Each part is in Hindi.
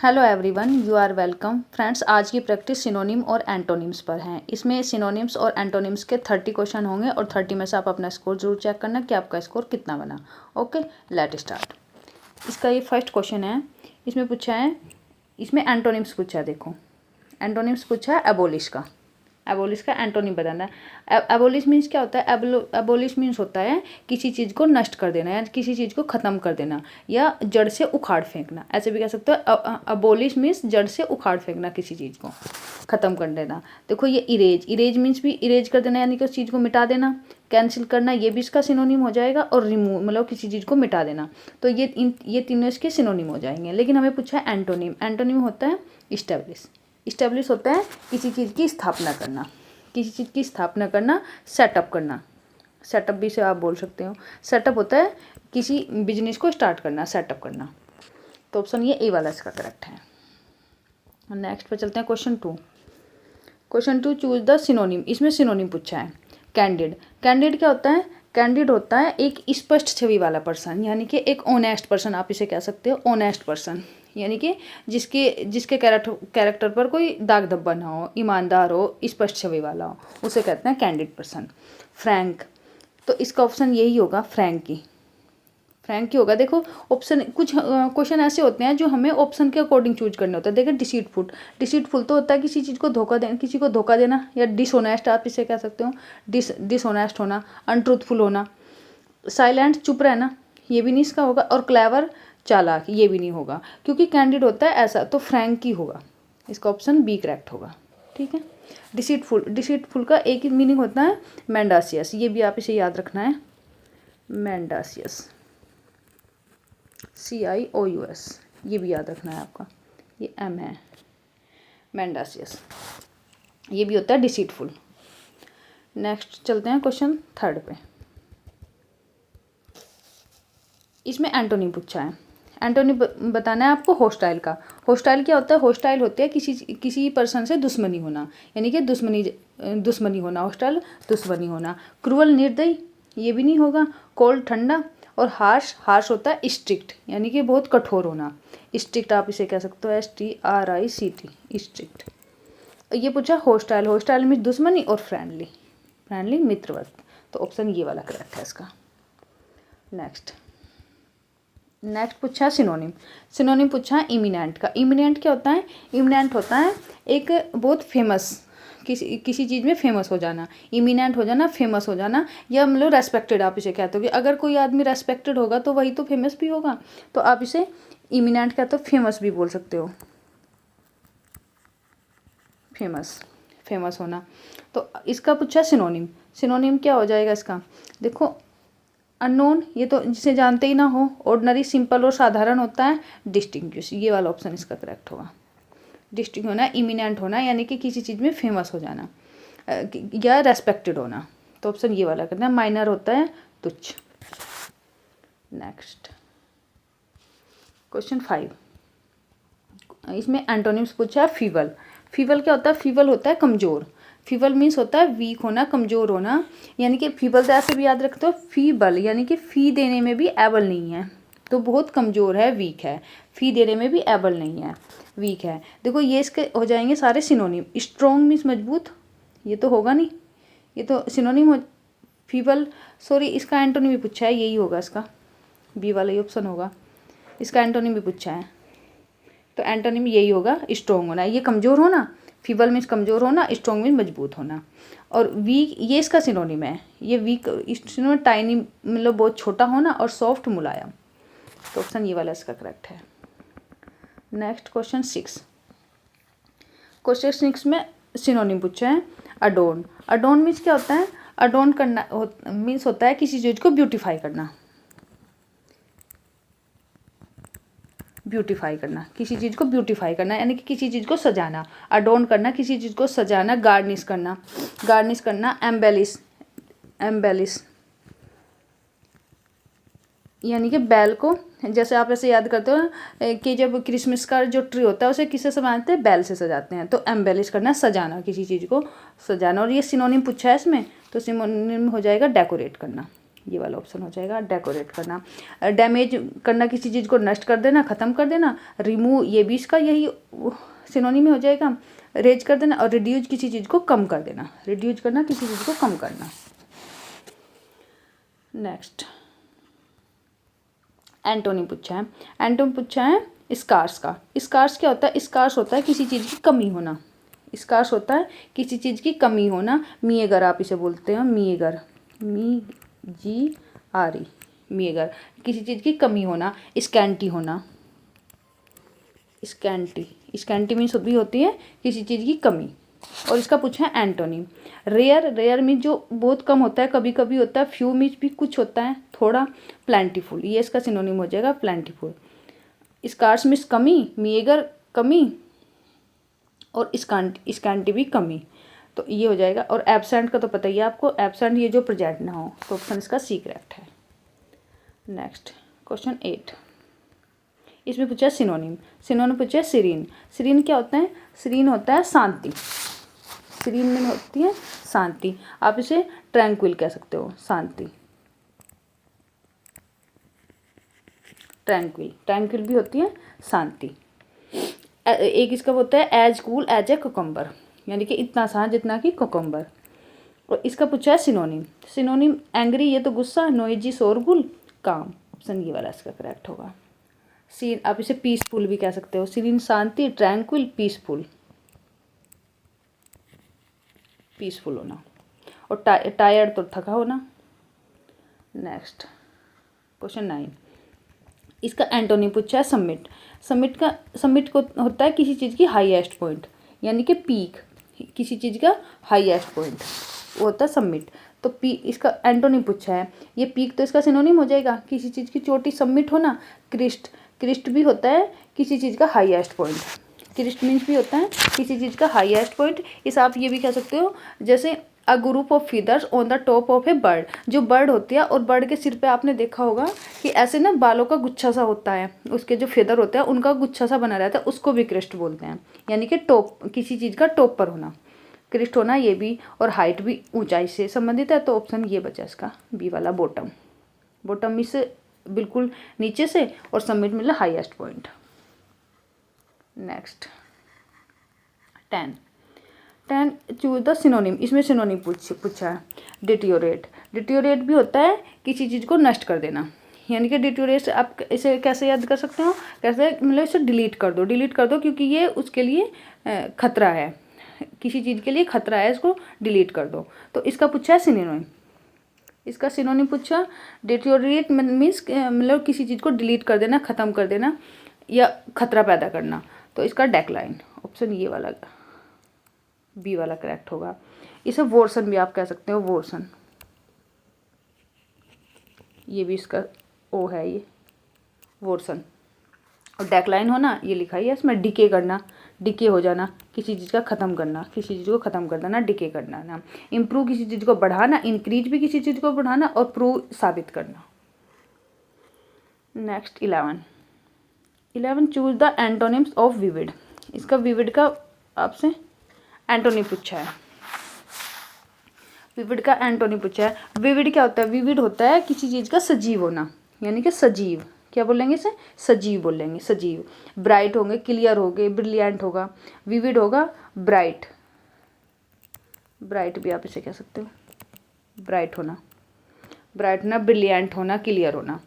Hello everyone, you are welcome friends. आज की प्रैक्टिस सिनोनिम और एंटोनिम्स पर है। इसमें सिनोनिम्स और एंटोनिम्स के 30 क्वेश्चन होंगे और 30 में से आप अपना स्कोर जरूर चेक करना कि आपका स्कोर कितना बना। Okay, let start. इसका ये फर्स्ट क्वेश्चन है। इसमें पूछा है, इसमें एंटोनिम्स पूछा है। देखो, एंटोनिम्स पूछा है एबोलिश का। एबोलिश का एंटोनिम बताना है। एबोलिश मीन्स क्या होता है? एबोलिश मीन्स होता है किसी चीज़ को नष्ट कर देना या किसी चीज़ को ख़त्म कर देना या जड़ से उखाड़ फेंकना, ऐसे भी कह सकते हो। एबोलिश मीन्स जड़ से उखाड़ फेंकना, किसी चीज़ को ख़त्म कर देना। देखो ये इरेज मीन्स भी इरेज कर देना, यानी कि उस चीज़ को मिटा देना। कैंसिल करना, ये भी इसका सिनोनिम हो जाएगा। और रिमूव मतलब किसी चीज़ को मिटा देना। तो ये तीनों इसके सिनोनिम हो जाएंगे। लेकिन हमें पूछा है एंटोनिम। एंटोनिम होता है इस्टेब्लिश। इस्टेब्लिश होता है किसी चीज़ की स्थापना करना, किसी चीज़ की स्थापना करना, सेटअप करना। सेटअप भी से आप बोल सकते हो। सेटअप होता है किसी बिजनेस को स्टार्ट करना, सेटअप करना। तो ऑप्शन ये ए वाला इसका करेक्ट है। नेक्स्ट पे चलते हैं question 2। Question 2, choose the synonym. इसमें सिनोनिम पूछा है। कैंडिड। कैंडिड क्या होता है? कैंडिड होता है एक स्पष्ट छवि वाला पर्सन, यानी कि एक ऑनेस्ट पर्सन, आप इसे कह सकते हो। ऑनेस्ट पर्सन यानी कि जिसके कैरेक्टर पर कोई दाग धब्बा ना हो, ईमानदार हो, स्पष्ट छवि वाला हो, उसे कहते हैं कैंडिड पर्सन। फ्रैंक, तो इसका ऑप्शन यही होगा, फ्रैंकी। फ्रैंकी होगा। देखो ऑप्शन, कुछ क्वेश्चन ऐसे होते हैं जो हमें ऑप्शन के अकॉर्डिंग चूज करने होते हैं। देखिए डिसीटफुल तो होता है किसी चीज़ को धोखा देना, किसी को धोखा देना, या डिसऑनेस्ट आप इसे कह सकते हो। डिसऑनेस्ट होना, अनट्रूथफुल होना। साइलेंट, चुप रहना, ये भी नहीं इसका होगा। और क्लेवर, चालाक, ये भी नहीं होगा, क्योंकि कैंडिड होता है ऐसा। तो फ्रैंकी होगा, इसका ऑप्शन बी करेक्ट होगा। ठीक है। डिसीटफुल का एक ही मीनिंग होता है मेंडासियस, ये भी आप इसे याद रखना है। मेंडासियस, CIOUS, ये भी याद रखना है आपका। ये M है, मेंडासियस, ये भी होता है डिसीटफुल। नेक्स्ट चलते हैं क्वेश्चन 3 पे। इसमें एंटोनिम पूछा है। एंटोनिम बताना है आपको हॉस्टाइल का। हॉस्टाइल क्या होता है? हॉस्टाइल होते हैं किसी पर्सन से दुश्मनी होना, यानी कि दुश्मनी होना। हॉस्टाइल, दुश्मनी होना। क्रूअल, निर्दयी, ये भी नहीं होगा। कोल्ड, ठंडा। और हार्श होता है स्ट्रिक्ट, यानी कि बहुत कठोर होना। स्ट्रिक्ट आप इसे कह सकते हो, STRICT, स्ट्रिक्ट। ये पूछा हॉस्टाइल। हॉस्टाइल में दुश्मनी और फ्रेंडली मित्रवत। तो ऑप्शन ये वाला करेक्ट है इसका। नेक्स्ट पूछा सिनोनिम। सिनोनिम पूछा है इमिनेंट का। इमिनेंट क्या होता है? इमिनेंट होता है एक बहुत फेमस, किसी चीज़ में फेमस हो जाना। इमिनेंट हो जाना, फेमस हो जाना, या मतलब रेस्पेक्टेड आप इसे कहते हो कि अगर कोई आदमी रेस्पेक्टेड होगा तो वही तो फेमस भी होगा। तो आप इसे इमिनेंट कहते हो, फेमस भी बोल सकते हो। फेमस होना। तो इसका पूछा सिनोनिम। सिनोनिम क्या हो जाएगा इसका? देखो, अननोन, ये तो जिसे जानते ही ना हो। ऑर्डिनरी, सिंपल और साधारण होता है। डिस्टिंग्विश, ये वाला ऑप्शन इसका करेक्ट होगा। डिस्टिंग होना, इमिनेंट होना, यानी कि किसी चीज़ में फेमस हो जाना या रेस्पेक्टेड होना। तो ऑप्शन ये वाला करना है। माइनर होता है तुच्छ। Next question 5। इसमें एंटोनिम्स पूछा है फीबल। फीबल क्या होता है? फीबल होता है कमज़ोर। फीबल मीन्स होता है वीक होना, कमज़ोर होना। यानी कि फीबल तो ऐसे भी याद रखते हो, फीबल यानी कि फ़ी देने में भी एबल नहीं है, तो बहुत कमज़ोर है, वीक है। फ़ी देने में भी एबल नहीं है, वीक है। देखो ये इसके हो जाएंगे सारे सिनोनिम। स्ट्रॉन्ग मीन्स मजबूत, ये तो होगा नहीं, ये तो सिनोनिम हो। फीबल, सॉरी, इसका एंटोनिम भी पूछा है, यही होगा इसका, बी वाला ही ऑप्शन होगा। इसका एंटोनिम भी पूछा है, तो एंटोनिम यही होगा, स्ट्रॉन्ग होना। ये कमज़ोर होना, फीबल मीन्स कमज़ोर होना, स्ट्रॉन्ग मीन्स मजबूत होना। और वीक, ये इसका सिनोनिम है। ये वीक सिनोनिम टाइनी, मतलब बहुत छोटा होना, और सॉफ्ट, मुलायम। तो ऑप्शन ये वाला इसका करेक्ट है। Next question 6। क्वेश्चन 6 में सिनोनिम पूछा है अडोन। अडोन मीन्स क्या होता है? अडोन करना मीन्स होता है किसी चीज़ को ब्यूटीफाई करना। किसी चीज़ को ब्यूटीफाई करना, यानी कि किसी चीज़ को सजाना। अडोन करना, किसी चीज़ को सजाना। गार्निश करना। एम्बेलिश यानी कि बैल को, जैसे आप ऐसे याद करते हो कि जब क्रिसमस का जो ट्री होता है उसे किससे सजाते हैं? बैल से सजाते हैं। तो एम्बेलिश करना, सजाना, किसी चीज़ को सजाना। और ये सिनोनिम पूछा है इसमें, तो सिनोनिम हो जाएगा डेकोरेट करना। ये वाला ऑप्शन हो जाएगा। डेकोरेट करना, डैमेज करना, किसी चीज़ को नष्ट कर देना, ख़त्म कर देना। रिमूव, ये भी इसका यही सिनोनिम में हो जाएगा। रेज कर देना, और रिड्यूज किसी चीज़ को कम कर देना, रिड्यूज करना, किसी चीज़ को कम करना। नेक्स्ट एंटोनिम पूछा है। एंटोनिम पूछा है स्कार्स का। स्कार्स क्या होता है? स्कार्स होता है किसी चीज़ की कमी होना। स्कार्स होता है किसी चीज़ की कमी होना। मीएगर आप इसे बोलते हैं, मीएगर, MGRE, मीएगर, किसी चीज़ की कमी होना। स्कैंटी होना, स्कैंटी मीन्स भी होती है किसी चीज़ की कमी। और इसका पूछा है एंटोनिम। रेयर मीन्स जो बहुत कम होता है, कभी कभी होता है। फ्यू मीन्स भी कुछ होता है थोड़ा। प्लेंटीफुल, ये इसका सिनोनिम हो जाएगा, प्लेंटीफुल। स्कार्स मीन्स कमी, मीएगर कमी, और स्कैंटी भी कमी, तो ये हो जाएगा। और एब्सेंट का तो पता ही है आपको, एब्सेंट ये जो प्रेजेंट ना हो, तो ऑप्शन इसका सी करेक्ट है। नेक्स्ट क्वेश्चन 8, इसमें पूछा है सिनोनिम। सिनोनिम पूछा है सीरीन। सीरीन क्या होता है? सीरीन होता है शांति। सीरीन में होती है शांति। आप इसे ट्रैंक्विल कह सकते हो, शांति। ट्रैंक्विल भी होती है शांति। एक इसका होता है as cool as a cucumber, यानी कि इतना आसान जितना कि कुकम्बर। और इसका पूछा है सिनोनिम। सिनोनिम एंग्री, ये तो गुस्सा, नोइजी शोरगुल, काम, ऑप्शन ये वाला इसका करेक्ट होगा। सीन, आप इसे पीसफुल भी कह सकते हो। सीरीन शांति, ट्रैंक्विल पीसफुल, पीसफुल होना। और टायर्ड तो थका होना। नेक्स्ट क्वेश्चन 9, इसका एंटोनिम पूछा है सबमिट। सबमिट को होता है किसी चीज़ की हाईएस्ट पॉइंट, यानी कि पीक, किसी चीज़ का हाईएस्ट पॉइंट वो होता है सबमिट। तो इसका एंटोनिम पूछा है। ये पीक तो इसका सिनोनिम हो जाएगा, किसी चीज़ की चोटी सबमिट होना। क्रिस्ट भी होता है किसी चीज़ का हाईएस्ट पॉइंट। क्रिस्ट मीन्स भी होता है किसी चीज़ का हाईएस्ट पॉइंट। इस आप ये भी कह सकते हो, जैसे a group of feathers on the top of A bird. जो बर्ड होती है, और बर्ड के सिर पे आपने देखा होगा कि ऐसे ना बालों का गुच्छा सा होता है, उसके जो फेदर होते हैं उनका गुच्छा सा बना रहता है, उसको भी क्रिस्ट बोलते हैं। यानी कि टॉप, किसी चीज़ का टॉप पर होना, क्रिस्ट होना ये भी। और हाइट भी ऊंचाई से संबंधित है, तो ऑप्शन ये बचा इसका बी वाला, बॉटम। बॉटम मीन्स बिल्कुल नीचे से, और सबमिट मतलब highest point. Next 10 choose the synonym. इसमें सिनोनिम पूछा है। डिटियोरेट भी होता है किसी चीज़ को नष्ट कर देना, यानी कि डिटियोरेट आप इसे कैसे याद कर सकते हो? कैसे मतलब इसे डिलीट कर दो, क्योंकि ये उसके लिए खतरा है, किसी चीज़ के लिए खतरा है, इसको डिलीट कर दो। तो इसका पूछा है सिनोनिम। इसका सिनोनिम पूछा, डिटियोरेट मीन्स मतलब किसी चीज़ को डिलीट कर देना, ख़त्म कर देना, या खतरा पैदा करना। तो इसका डेक्लाइन, ऑप्शन ये वाला बी वाला करेक्ट होगा। इसे वोर्सन भी आप कह सकते हो, वोर्सन, ये भी इसका ओ है, ये वोर्सन। और डेक्लाइन होना ये लिखा ही है इसमें, डिके करना, डिके हो जाना, किसी चीज़ का ख़त्म करना, किसी चीज़ को ख़त्म कर देना, डिके करना ना। इम्प्रूव किसी चीज़ को बढ़ाना, इंक्रीज भी किसी चीज़ को बढ़ाना, और प्रूव साबित करना। Next 11 choose the antonyms of vivid. इसका विविड का आपसे एंटोनिम पूछा है। विविड का एंटोनिम पूछा है। विविड क्या होता है? विविड होता है किसी चीज़ का सजीव होना, यानी कि सजीव, क्या बोलेंगे इसे? सजीव बोलेंगे, सजीव। ब्राइट होंगे, क्लियर होंगे, ब्रिलियंट होगा, विविड होगा, ब्राइट भी आप इसे कह सकते हो, ब्राइट होना, ब्रिलियंट होना, क्लियर होना।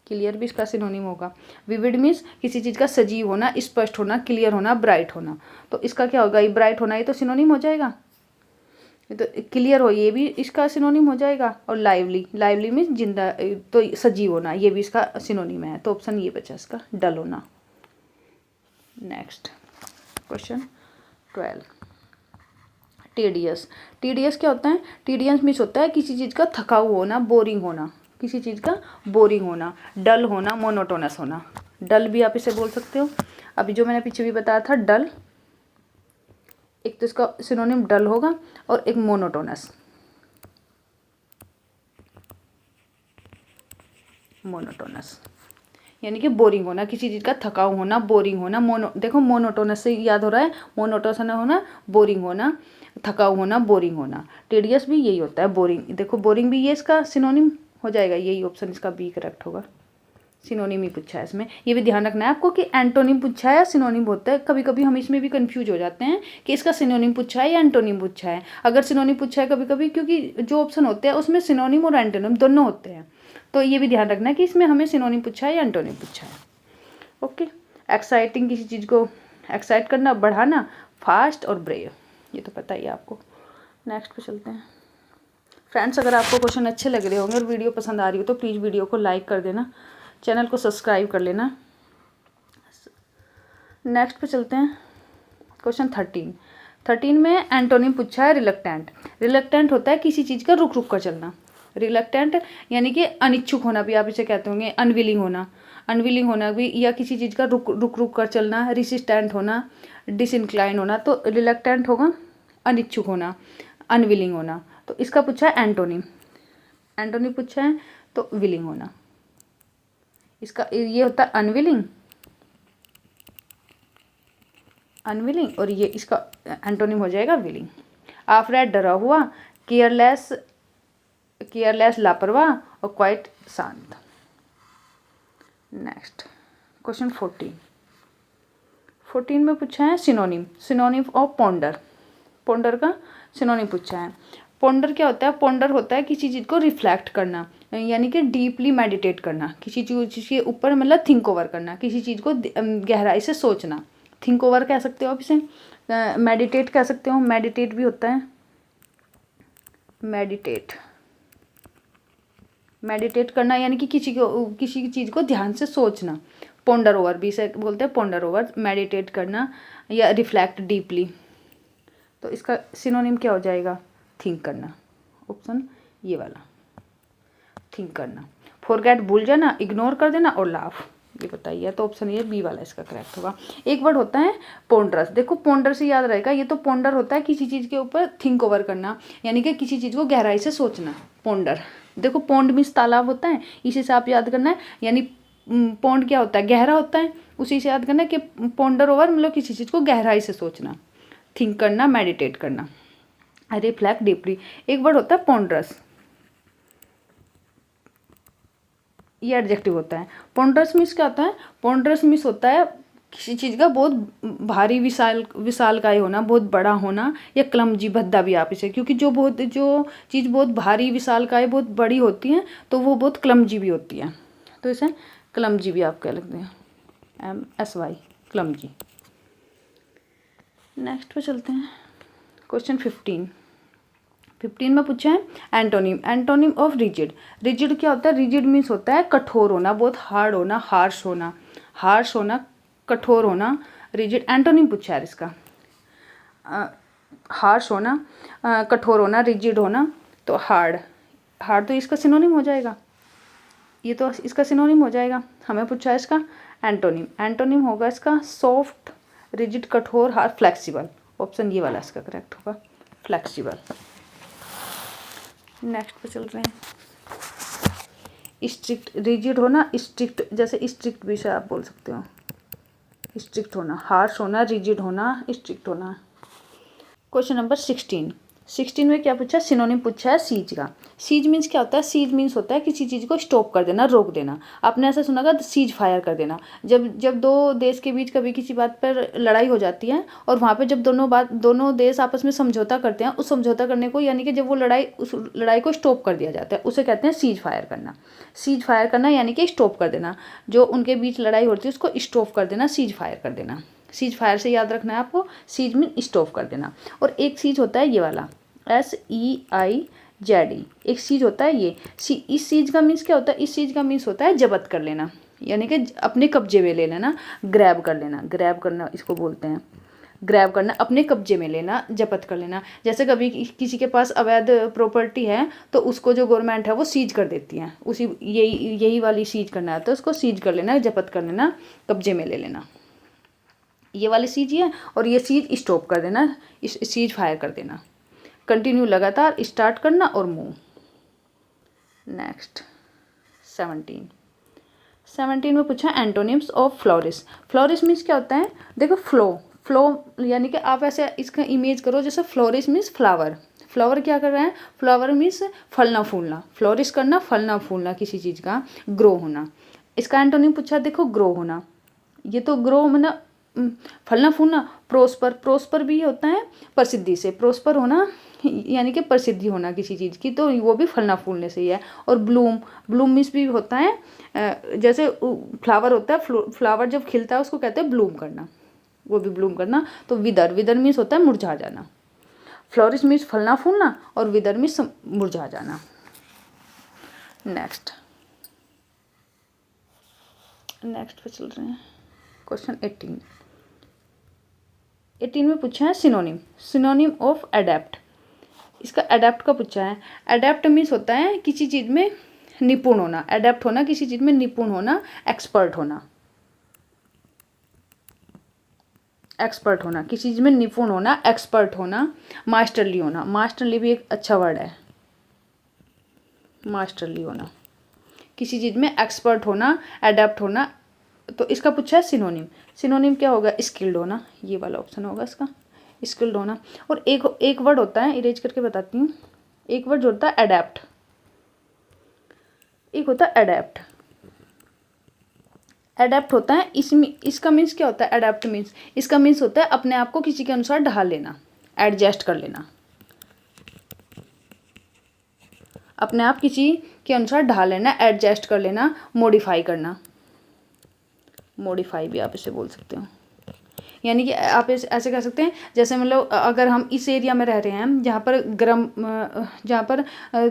क्लियर भी इसका सिनोनिम होगा। विविड मीन्स किसी चीज़ का सजीव होना, स्पष्ट होना, क्लियर होना, ब्राइट होना। तो इसका क्या होगा? ये ब्राइट होना, ये तो सिनोनिम हो जाएगा। तो क्लियर हो, ये भी इसका सिनोनिम हो जाएगा। और लाइवली मीन्स जिंदा, तो सजीव होना, ये भी इसका सिनोनिम है। तो ऑप्शन ये बचा इसका, डल होना। नेक्स्ट क्वेश्चन 12, टीडियस क्या होता है? टीडियस मीन्स होता है किसी चीज़ का थकाऊ होना, बोरिंग होना, किसी चीज़ का बोरिंग होना। डल होना, मोनोटोनस होना। डल भी आप इसे बोल सकते हो। अभी जो मैंने पीछे भी बताया था, डल, एक तो इसका सिनोनिम डल होगा, और एक मोनोटोनस, यानी कि बोरिंग होना, किसी चीज़ का थकाऊ होना, बोरिंग होना। देखो मोनोटोनस से याद हो रहा है, मोनोटोनस होना, बोरिंग होना। थका होना, बोरिंग होना। टीडियस भी यही होता है, बोरिंग। देखो बोरिंग भी ये इसका सिनोनिम हो जाएगा, यही ऑप्शन इसका बी करेक्ट होगा। सिनोनिम ही पूछा है इसमें, ये भी ध्यान रखना है आपको कि एंटोनिम पूछा है या सिनोनिम होता है। कभी कभी हम इसमें भी कंफ्यूज हो जाते हैं कि इसका सिनोनिम पूछा है या एंटोनिम पूछा है। अगर सिनोनिम पूछा है कभी कभी, क्योंकि जो ऑप्शन होते हैं उसमें सिनोनिम और एंटोनिम दोनों होते हैं, तो ये भी ध्यान रखना है कि इसमें हमें सिनोनिम पूछा है या एंटोनिम पूछा है। ओके। एक्साइटिंग, किसी चीज़ को एक्साइट करना, बढ़ाना। फास्ट और ब्रेव, ये तो पता ही है आपको। नेक्स्ट पे चलते हैं। फ्रेंड्स, अगर आपको क्वेश्चन अच्छे लग रहे होंगे और वीडियो पसंद आ रही हो तो प्लीज़ वीडियो को लाइक कर देना, चैनल को सब्सक्राइब कर लेना। नेक्स्ट पे चलते हैं। क्वेश्चन 13 में एंटोनिम पूछा है रिलक्टेंट। रिलक्टेंट होता है किसी चीज़ का रुक रुक कर चलना। रिलक्टेंट यानी कि अनिच्छुक होना भी आप इसे कहते होंगे, अनविलिंग होना। अनविलिंग होना भी, या किसी चीज़ का रुक रुक कर चलना, रेसिस्टेंट होना, डिसइंक्लाइन होना। तो रिलक्टेंट होगा अनिच्छुक होना, अनविलिंग होना। तो इसका पूछा है एंटोनिम। एंटोनिम पूछा है तो विलिंग होना। इसका ये होता है अनविलिंग, अनविलिंग, और ये इसका एंटोनिम हो जाएगा विलिंग। आफ्रेड, डरा हुआ। केयरलेस, केयरलेस लापरवाह, और क्वाइट शांत। नेक्स्ट क्वेश्चन 14 में पूछा है synonym. Synonym of ponder. Ponder का सिनोनिम पूछा है। पोंडर क्या होता है? पोंडर होता है किसी चीज़ को रिफ्लेक्ट करना, यानी कि डीपली मेडिटेट करना, किसी चीज़ के ऊपर मतलब थिंक ओवर करना, किसी चीज़ को गहराई से सोचना। थिंक ओवर कह सकते हो आप इसे, मेडिटेट कह सकते हो। मेडिटेट भी होता है, मेडिटेट, मेडिटेट करना यानी कि किसी चीज़ को ध्यान से सोचना। पोंडर ओवर भी इसे बोलते हैं, पोंडर ओवर, मेडिटेट करना या रिफ्लेक्ट डीपली। तो इसका सिनोनिम क्या हो जाएगा? थिंक करना। ऑप्शन ये वाला, थिंक करना। फॉरगेट, भूल जाना, इग्नोर कर देना, और लाफ, ये बताइए। तो ऑप्शन ये बी वाला इसका करेक्ट होगा। एक वर्ड होता है पोंडरस। देखो पोंडर से याद रहेगा, ये तो पोंडर होता है किसी चीज़ के ऊपर थिंक ओवर करना, यानी कि किसी चीज़ को गहराई से सोचना। पोंडर, देखो पोंड मीन्स तालाब होता है, इसी से आप याद करना है। यानी पोंड क्या होता है? गहरा होता है, उसी से याद करना है कि पोंडर ओवर मतलब किसी चीज़ को गहराई से सोचना, थिंक करना, मेडिटेट करना, रिफ्लेक्ट डीपली। एक वर्ड होता है पोंडरस, ये एडजेक्टिव होता है। पोंडरस मीन्स क्या होता है? पोंडरस मीन्स होता है किसी चीज़ का बहुत भारी, विशालकाय होना, बहुत बड़ा होना, या क्लमजी, भद्दा भी आप इसे, क्योंकि जो चीज़ बहुत भारी, विशालकाय, बहुत बड़ी होती है तो वो बहुत क्लमजी भी होती है, तो इसे क्लमजी भी आप कह सकते हैं, MSY, क्लमजी। नेक्स्ट पे चलते हैं। क्वेश्चन 15 में पूछा है antonym. Antonym of rigid. Rigid क्या होता है? रिजिड मीन्स होता है कठोर होना, बहुत हार्ड होना, हार्श होना, हार्श होना, कठोर होना। रिजिड एंटोनिम पूछा है इसका, हार्श होना, कठोर होना, रिजिड होना। तो हार्ड, हार्ड तो इसका सिनोनिम हो जाएगा, ये तो इसका सिनोनिम हो जाएगा। हमें पूछा है इसका एंटोनिम। एंटोनिम होगा इसका सॉफ्ट, रिजिड, कठोर, हार्ड, फ्लेक्सिबल। ऑप्शन ये वाला इसका करेक्ट होगा, फ्लेक्सिबल। नेक्स्ट पे चल रहे हैं। स्ट्रिक्ट, रिजिड होना, स्ट्रिक्ट, जैसे स्ट्रिक्ट भी से आप बोल सकते हो, स्ट्रिक्ट होना, हार्श होना, रिजिड होना, स्ट्रिक्ट होना। क्वेश्चन नंबर 16 में क्या पूछा? सिनोनिम पूछा है सीज का। सीज मीन्स क्या होता है? सीज मीन्स होता है किसी चीज़ को स्टॉप कर देना, रोक देना। आपने ऐसा सुना होगा सीज फायर कर देना, जब दो देश के बीच कभी किसी बात पर लड़ाई हो जाती है और वहाँ पे जब दोनों देश आपस में समझौता करते हैं, उस समझौता करने को, यानी कि जब वो उस लड़ाई को स्टॉप कर दिया जाता है, उसे कहते हैं सीज फायर करना। सीज फायर करना यानी कि स्टॉप कर देना, जो उनके बीच लड़ाई होती है उसको स्टॉप कर देना, सीज फायर कर देना। सीज फायर से याद रखना है आपको, सीज मीन स्टॉप कर देना। और एक सीज होता है ये वाला, SEIZ, एक सीज होता है ये। इस सीज का मीन्स क्या होता है? इस सीज का मीन्स होता है जब्त कर लेना, यानी कि अपने कब्जे में ले लेना, ग्रैब कर लेना, ग्रैब करना इसको बोलते हैं। ग्रैब करना, अपने कब्जे में लेना, जब्त कर लेना। जैसे कभी किसी के पास अवैध प्रॉपर्टी है तो उसको जो गवर्नमेंट है वो सीज कर देती है, उसी यही वाली सीज करना है, तो उसको सीज कर लेना, जब्त कर लेना, कब्जे में ले लेना। ये वाली सीज है, और ये सीज स्टॉप कर देना, इस सीज फायर कर देना। कंटिन्यू, लगातार, स्टार्ट करना और मूव। नेक्स्ट 17 में पूछा antonyms of flourish. Flourish means क्या होता है? देखो फ्लो यानी कि आप ऐसे इसका इमेज करो जैसे फ्लोरिश मीन्स फ्लावर। फ्लावर क्या कर रहे हैं, फ्लावर मीन्स फलना फूलना, फ्लोरिश करना, फलना फूलना किसी चीज़ का, ग्रो होना। इसका एंटोनिम पूछा, देखो ग्रो होना, ये तो ग्रो मतलब फलना फूलना। प्रोस्पर, प्रोस्पर भी होता है प्रसिद्धि से, प्रोस्पर होना यानी कि प्रसिद्धि होना किसी चीज़ की, तो वो भी फलना फूलने से ही है। और ब्लूम, ब्लूम मीन्स भी होता है जैसे फ्लावर होता है, फ्लावर जब खिलता है उसको कहते हैं ब्लूम करना, वो भी ब्लूम करना। तो विदर, विदर मीन्स होता है मुरझा जाना। फ्लोरिश मीन्स फलना फूलना और विदर मीन्स मुरझा जाना। नेक्स्ट पे चल रहे हैं। क्वेश्चन 18 में पूछा है सिनोनिम, सिनोनिम ऑफ अडेप्ट। इसका अडेप्ट का पूछा है। अडेप्ट मीन्स होता है किसी चीज़ में निपुण होना, अडेप्ट होना किसी चीज़ में निपुण होना, एक्सपर्ट होना, एक्सपर्ट होना किसी चीज़ में निपुण होना, एक्सपर्ट होना, मास्टरली होना। मास्टरली भी एक अच्छा वर्ड है, मास्टरली होना किसी चीज़ में एक्सपर्ट होना, अडेप्ट होना। तो इसका पूछा है सिनोनिम, सिनोनिम क्या होगा, स्किल्ड होना, ये वाला ऑप्शन होगा इसका, स्किल्ड होना। और एक वर्ड होता है, इरेज करके बताती हूँ, एक वर्ड जो होता है अडेप्ट, एक होता है अडेप्ट। अडेप्ट होता है इसमें, इसका मीन्स क्या होता है, अडेप्ट मीन्स, इसका मीन्स होता है अपने आप को किसी के अनुसार ढाल लेना, एडजस्ट कर लेना, अपने आप किसी के अनुसार ढाल लेना, एडजस्ट कर लेना, मॉडिफाई करना, मॉडिफाई भी आप इसे बोल सकते हो। यानी कि आप ऐसे कह सकते हैं जैसे मतलब अगर हम इस एरिया में रह रहे हैं जहाँ पर जहाँ पर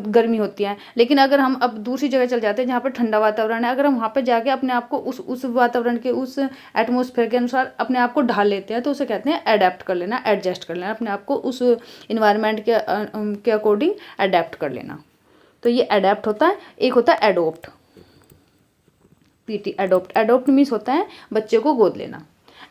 गर्मी होती है, लेकिन अगर हम अब दूसरी जगह चल जाते हैं जहाँ पर ठंडा वातावरण है, अगर हम वहाँ पर जाके अपने आप को उस वातावरण के, उस एटमॉस्फेयर के अनुसार अपने आप को ढाल लेते हैं, तो उसे कहते हैं अडेप्ट कर लेना, एडजस्ट कर लेना, अपने आप को उस इन्वायरमेंट के अकॉर्डिंग अडेप्ट कर लेना। तो ये अडेप्ट होता है। एक होता है adopt, PT, adopt, adopt means होता है बच्चे को गोद लेना,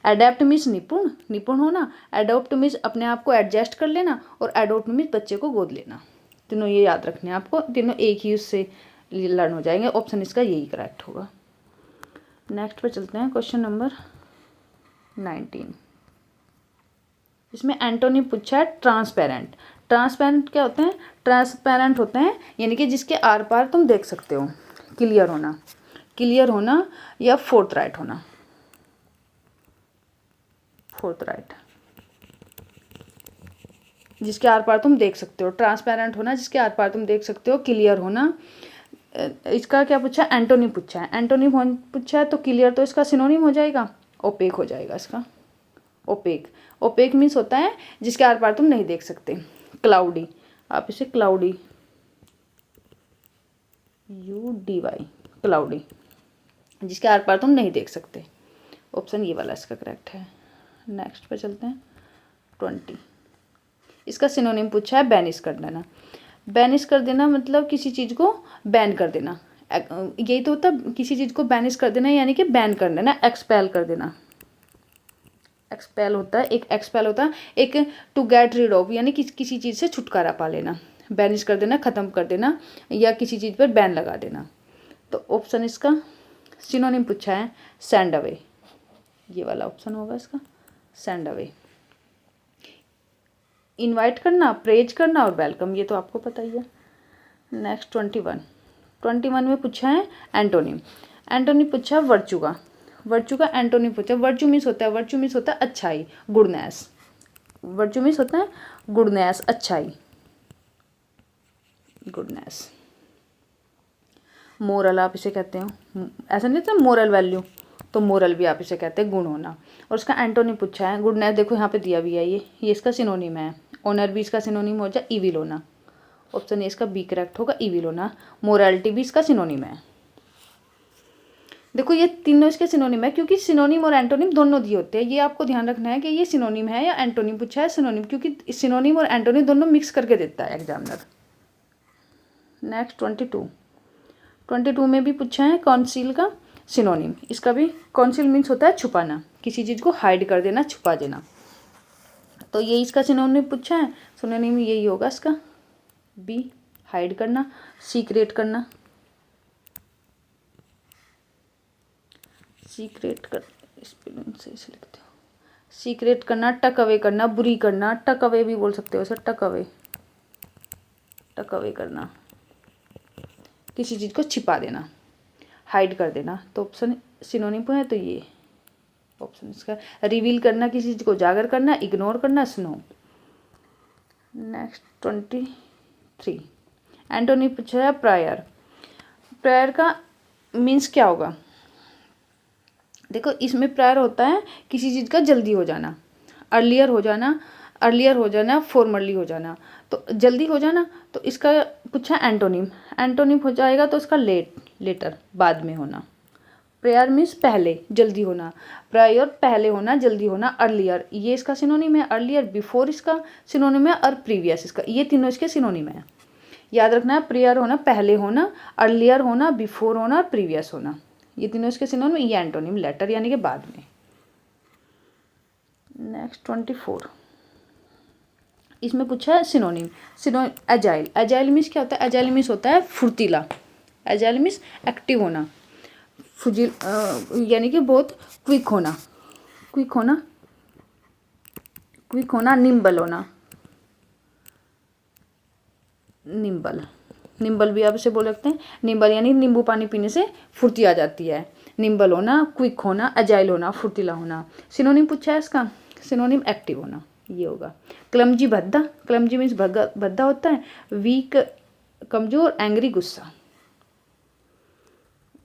एडेप्ट मीन्स निपुण, निपुण होना, एडोप्ट मीन्स अपने आप को एडजस्ट कर लेना, और एडोप्ट मीन्स बच्चे को गोद लेना। तीनों ये याद रखने हैं आपको, तीनों एक ही उससे लर्न हो जाएंगे। ऑप्शन इसका यही करेक्ट होगा। नेक्स्ट पे चलते हैं, क्वेश्चन नंबर 19। इसमें एंटोनिम पूछा है ट्रांसपेरेंट। ट्रांसपेरेंट क्या होते हैं, ट्रांसपेरेंट होते हैं यानी कि जिसके आर पार तुम देख सकते हो, क्लियर होना, क्लियर होना या फोर्थराइट होना, फोर्थराइट, जिसके आर पार तुम देख सकते हो। ट्रांसपेरेंट होना जिसके आर पार तुम देख सकते हो, क्लियर होना। इसका क्या पूछा है, एंटोनिम पूछा है। एंटोनिम पूछा है तो क्लियर तो इसका सिनोनिम हो जाएगा, ओपेक हो जाएगा इसका, ओपेक। ओपेक मीन्स होता है जिसके आर पार तुम नहीं देख सकते। क्लाउडी, आप इसे क्लाउडी, UDY, क्लाउडी, जिसके आर पार तुम नहीं देख सकते। ऑप्शन ये वाला इसका करेक्ट है। नेक्स्ट पे चलते हैं 20। इसका सिनोनिम पूछा है बैनिश कर देना। बैनिश कर देना मतलब किसी चीज़ को बैन कर देना, यही तो होता है, किसी चीज़ को बैनिश कर देना यानी कि बैन कर देना, एक्सपेल कर देना। एक्सपेल होता है, एक एक्सपेल होता है, एक टू गेट रीड ऑफ यानी किसी चीज़ से छुटकारा पा लेना, बैनिश कर देना, ख़त्म कर देना, या किसी चीज़ पर बैन लगा देना। तो ऑप्शन इसका सिनोनिम पूछा है सेंड अवे, ये वाला ऑप्शन होगा इसका, सेंड अवे। इनवाइट करना, प्रेज करना और वेलकम, ये तो आपको पता ही है। नेक्स्ट 21 में पूछा है एंटोनिम। एंटोनिम पूछा है वर्चू का, वर्चू का एंटोनिम पूछा है। वर्चू मीन्स होता है, वर्चू मीन्स होता है अच्छाई, गुडनेस, वर्चू मीन्स होता है गुडनेस, अच्छाई, गुडनेस। मोरल आप इसे कहते हो, ऐसा नहीं होता मोरल वैल्यू, तो मोरल भी आप इसे कहते हैं गुण होना। और उसका एंटोनिम पूछा है गुडनेस, देखो यहाँ पे दिया भी है, ये इसका सिनोनिम है। ऑनर भी इसका सिनोनिम हो जाए इविल होना, ऑप्शन ए इसका बी करेक्ट होगा, इविल होना। मोरालिटी भी इसका सिनोनिम है। देखो ये तीनों इसके सिनोनिम है, क्योंकि सिनोनिम और एंटोनिम दोनों दिए होते हैं। ये आपको ध्यान रखना है कि ये सिनोनिम है या एंटोनिम पूछा है, सिनोनिम, क्योंकि सिनोनिम और एंटोनिम दोनों मिक्स करके देता है एग्जामिनर। नेक्स्ट 22 में भी पूछा है काउंसिल का सिनोनिम। इसका भी, काउंसिल मीन्स होता है छुपाना, किसी चीज़ को हाइड कर देना, छुपा देना। तो ये इसका सिनोनिम पूछा है, सिनोनिम यही होगा इसका, बी, हाइड करना, सीक्रेट करना, सीक्रेट कर, स्पेलिंग से इसे लिखते हो, सीक्रेट करना, टक अवे करना, बुरी करना, टक अवे भी बोल सकते हो सर, टक अवे, टक अवे करना, किसी चीज़ को छिपा देना, हाइड कर देना। तो ऑप्शन सिनोनिम है तो ये ऑप्शन इसका। रिवील करना, किसी चीज़ को उजागर करना, इग्नोर करना, स्नो। नेक्स्ट 23 एंटोनी पूछा है प्रायर। प्रायर का मीन्स क्या होगा? देखो इसमें प्रायर होता है किसी चीज़ का जल्दी हो जाना, अर्लियर हो जाना, अर्लियर हो जाना, फॉर्मली हो जाना। तो जल्दी हो जाना, तो इसका पूछा एंटोनिम, एंटोनिम हो जाएगा तो इसका लेट, लेटर, बाद में होना। प्रायर मीन्स पहले, जल्दी होना, प्रायर पहले होना, जल्दी होना, अर्लियर ये इसका सिनोनिम है, अर्लियर बिफोर इसका सिनोनिम है, और प्रीवियस इसका, ये तीनों इसके सिनोनिम है। याद रखना है, प्रायर होना पहले होना, अर्लियर होना, बिफोर होना और प्रीवियस होना, ये तीनों इसके सिनोनिम, ये एंटोनिम लेटर यानी कि बाद में। नेक्स्ट 24 इसमें पूछा है सिनोनिम। एजाइल, एजाइल मीन्स क्या होता है? एजाइल मीन्स होता है फुर्तीला, एजाइल मीन्स एक्टिव होना, फुजिल यानी कि बहुत क्विक होना, क्विक होना, क्विक होना, निम्बल होना, निम्बल, निम्बल भी आप इसे बोल सकते हैं। निम्बल यानी नींबू पानी पीने से फुर्ती आ जाती है। निम्बल होना, क्विक होना, एजाइल होना, फुर्तीला होना। सिनोनिम पूछा है इसका, सिनोनिम एक्टिव होना, ये होगा। क्लमजी भद्दा, क्लमजी मीन्स भद्दा होता है, वीक कमजोर, एंग्री गुस्सा।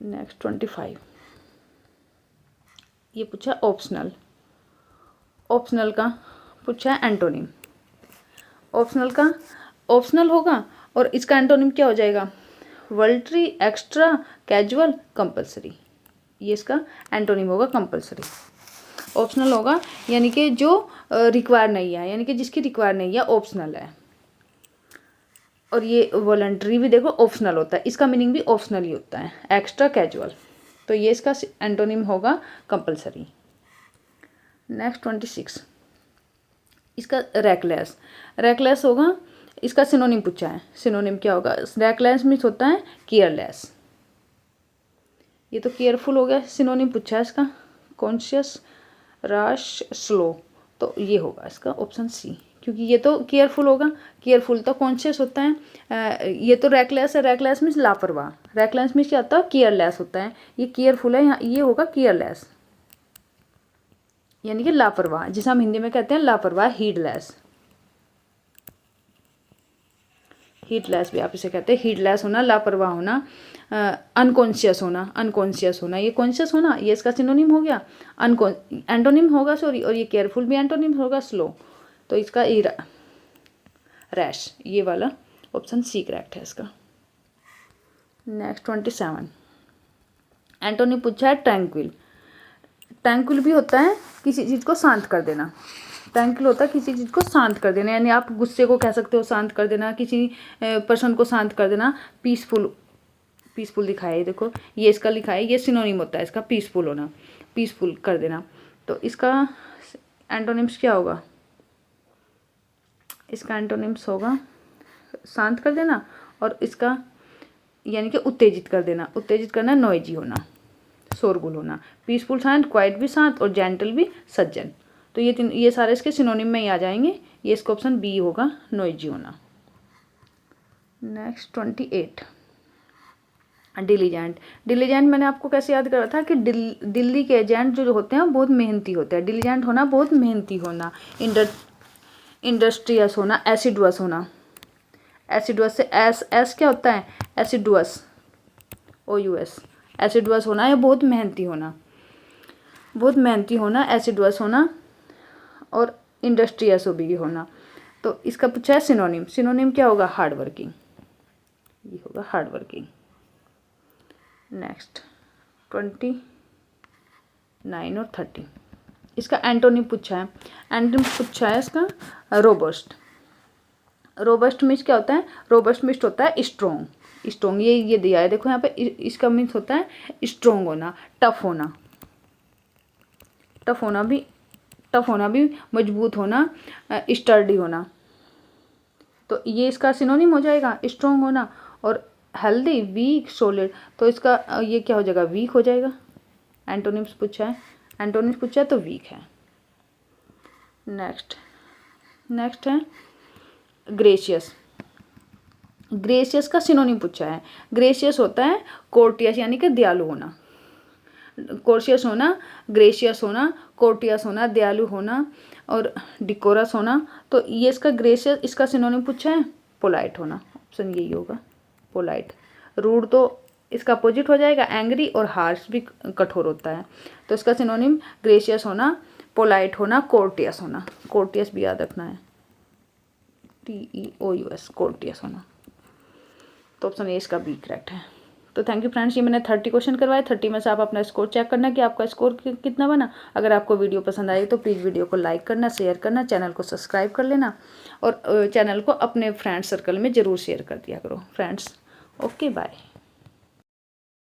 नेक्स्ट 25 ये पूछा ऑप्शनल। ऑप्शनल का पूछा है एंटोनिम। ऑप्शनल का ऑप्शनल होगा और इसका एंटोनिम क्या हो जाएगा? वॉलंटरी, एक्स्ट्रा, कैजुअल, कंपलसरी, ये इसका एंटोनिम होगा कंपलसरी। ऑप्शनल होगा यानी कि जो रिक्वायर नहीं है, यानी कि जिसकी रिक्वायर नहीं है, ऑप्शनल है। और ये वॉलंटरी भी देखो ऑप्शनल होता है, इसका मीनिंग भी ऑप्शनल ही होता है, एक्स्ट्रा, कैजुअल। तो ये इसका एंटोनिम होगा कंपलसरी। नेक्स्ट 26 इसका रैकलेस। रैकलेस होगा, इसका सिनोनिम पूछा है। सिनोनिम क्या होगा? रैकलेस मीन्स होता है केयरलेस, ये तो केयरफुल हो गया। सिनोनिम पूछा है इसका कॉन्शियस, राश, स्लो। तो ये होगा इसका ऑप्शन सी, क्योंकि ये तो केयरफुल होगा, केयरफुल तो कॉन्शियस होता है। ये तो रैकलेस है, रैकलेस मीन्स लापरवाह, रैकलेस मीन्स क्या होता है? केयरलेस होता है। ये केयरफुल है, यहाँ ये होगा केयरलेस यानी कि लापरवाह, जिसे हम हिंदी में कहते हैं लापरवाह, हीडलेस। हीडलेस भी आप इसे कहते हैं, हीडलेस होना, लापरवाह होना, अनकॉन्शियस होना, अनकॉन्शियस होना, ये कॉन्शियस होना, ये इसका सिनोनिम हो गया। एंटोनिम होगा सॉरी, और ये केयरफुल भी एंटोनिम होगा, स्लो। तो इसका रैश, ये वाला ऑप्शन सी करेक्ट है इसका। नेक्स्ट 27 एंटोनिम पूछा है ट्रैंक्विल। ट्रैंक्विल भी होता है किसी चीज़ को शांत कर देना, ट्रैंक्विल होता है किसी चीज़ को शांत कर देना, यानी आप गुस्से को कह सकते हो शांत कर देना, किसी पर्सन को शांत कर देना। पीसफुल, पीसफुल दिखाया है, देखो ये इसका लिखा है, ये सिनोनिम होता है इसका पीसफुल होना, पीसफुल कर देना। तो इसका एंटोनिम्स क्या होगा? इसका एंटोनिम्स होगा शांत कर देना, और इसका यानी कि उत्तेजित कर देना, उत्तेजित करना, नॉइजी होना, शोरगुल होना। पीसफुल शांत, क्वाइट भी शांत, और जेंटल भी सज्जन। तो ये सारे इसके सिनोनिम में ही आ जाएंगे। ये इसका ऑप्शन बी होगा, नॉइजी होना। Next 28 diligent. डिलीजेंट मैंने आपको कैसे याद करा था कि दिल्ली के एजेंट जो होते हैं बहुत मेहनती होते हैं। डिलीजेंट होना, बहुत मेहनती होना, इंडस्ट्रियस होना, एसिडुअस होना। एसिडुअस से एस क्या होता है? एसिडुअस, OUS, एसिडुअस होना या बहुत मेहनती होना, बहुत मेहनती होना, एसिडुअस होना, और इंडस्ट्रियस भी होना। तो इसका पूछा है सिनोनिम। सिनोनिम क्या होगा? हार्ड वर्किंग, ये होगा हार्ड वर्किंग। नेक्स्ट 29 और 30 इसका एंटोनिम पूछा है। एंटोनिम पूछा है इसका रोबस्ट। रोबस्ट मीन्स क्या होता है? रोबस्ट मीन्स होता है स्ट्रॉन्ग, स्ट्रॉन्ग, ये दिया है देखो यहाँ पे। इसका मीन्स होता है स्ट्रॉन्ग होना, टफ होना, टफ होना भी, मजबूत होना, स्टर्डी होना। तो ये इसका सिनोनिम हो जाएगा स्ट्रॉन्ग होना। और हेल्दी, वीक, सॉलिड, तो इसका ये क्या हो जाएगा? वीक हो जाएगा। एंटोनिम्स पूछा है, एंटोनिम्स पूछा है तो वीक है। नेक्स्ट है ग्रेशियस। ग्रेशियस का सिनोनिम पूछा है। ग्रेशियस होता है कोर्टियस यानी कि दयालु होना। कोर्शियस होना, ग्रेशियस होना, कोर्टियस होना, दयालु होना और डिकोरस होना। तो ये इसका ग्रेशियस, इसका सिनोनिम पूछा है पोलाइट होना। ऑप्शन यही होगा पोलाइट। रूड तो इसका अपोजिट हो जाएगा, एंग्री और हार्श भी कठोर होता है। तो इसका सिनोनिम ग्रेशियस होना, पोलाइट होना, कोर्टियस होना। कोर्टियस भी याद रखना है, TEOUS, कोर्टियस होना। तो ऑप्शन ए इसका बी करेक्ट है। तो थैंक यू फ्रेंड्स, ये मैंने 30 क्वेश्चन करवाए। 30 में से आप अपना स्कोर चेक करना कि आपका स्कोर कितना बना। अगर आपको वीडियो पसंद आई तो प्लीज़ वीडियो को लाइक करना, शेयर करना, चैनल को सब्सक्राइब कर लेना और चैनल को अपने फ्रेंड्स सर्कल में ज़रूर शेयर कर दिया करो फ्रेंड्स। Okay bye.